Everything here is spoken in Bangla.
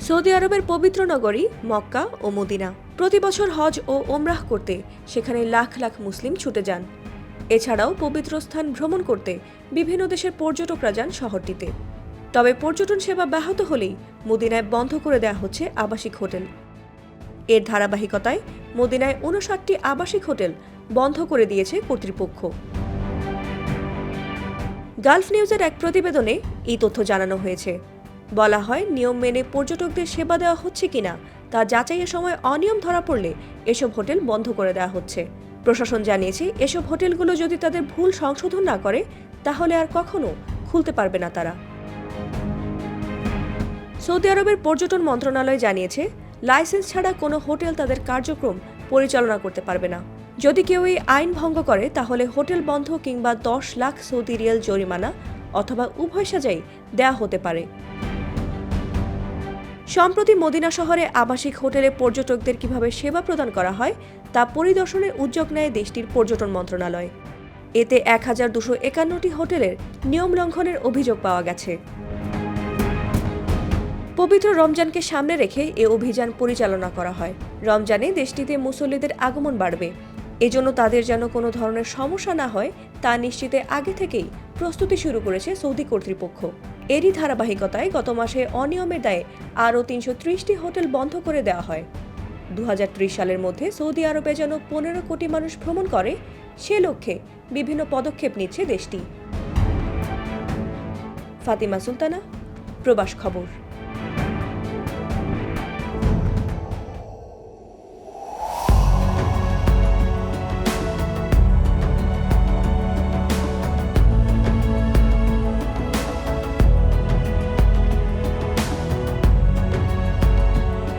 সৌদি আরবের পবিত্র নগরী মক্কা ও মদিনা। প্রতি বছর হজ ও ওমরাহ করতে সেখানে লাখ লাখ মুসলিম ছুটে যান। এছাড়াও পবিত্র স্থান ভ্রমণ করতে বিভিন্ন দেশের পর্যটকরা যান শহরটিতে। তবে পর্যটন সেবা ব্যাহত হলেই মদিনায় বন্ধ করে দেওয়া হচ্ছে আবাসিক হোটেল। এর ধারাবাহিকতায় মদিনায় ৫৯টি আবাসিক হোটেল বন্ধ করে দিয়েছে কর্তৃপক্ষ। গালফ নিউজের এক প্রতিবেদনে এই তথ্য জানানো হয়েছে। বলা হয়, নিয়ম মেনে পর্যটকদের সেবা দেওয়া হচ্ছে কিনা তা যাচাইয়ের সময় অনিয়ম ধরা পড়লে এসব হোটেল বন্ধ করে দেওয়া হচ্ছে। প্রশাসন জানিয়েছে, এসব হোটেলগুলো যদি তাদের ভুল সংশোধন না করে তাহলে আর কখনো খুলতে পারবে না তারা। সৌদি আরবের পর্যটন মন্ত্রণালয় জানিয়েছে, লাইসেন্স ছাড়া কোনো হোটেল তাদের কার্যক্রম পরিচালনা করতে পারবে না। যদি কেউ এই আইন ভঙ্গ করে তাহলে হোটেল বন্ধ কিংবা ১০ লাখ সৌদি রিয়াল জরিমানা অথবা উভয় সাজাই দেয়া হতে পারে। সম্প্রতি মদিনা শহরে আবাসিক হোটেলে পর্যটকদের কিভাবে সেবা প্রদান করা হয় তা পরিদর্শনের উদ্যোগ নেয় দেশটির পর্যটন মন্ত্রণালয়। এতে ১,২৫১টি হোটেলের নিয়ম লঙ্ঘনের অভিযোগ পাওয়া গেছে। পবিত্র রমজানকে সামনে রেখে এ অভিযান পরিচালনা করা হয়। রমজানে দেশটিতে মুসল্লিদের আগমন বাড়বে, এজন্য তাদের যেন কোনো ধরনের সমস্যা না হয় তা নিশ্চিতে আগে থেকেই প্রস্তুতি শুরু করেছে সৌদি কর্তৃপক্ষ। এরই ধারাবাহিকতায় গত মাসে অনিয়মের দায়ে আরও ৩৩০টি হোটেল বন্ধ করে দেওয়া হয়। ২০৩০ সালের মধ্যে সৌদি আরবে যেন ১৫ কোটি মানুষ ভ্রমণ করে, সে লক্ষ্যে বিভিন্ন পদক্ষেপ নিচ্ছে দেশটি। ফাতিমা সুলতানা, প্রবাস খবর।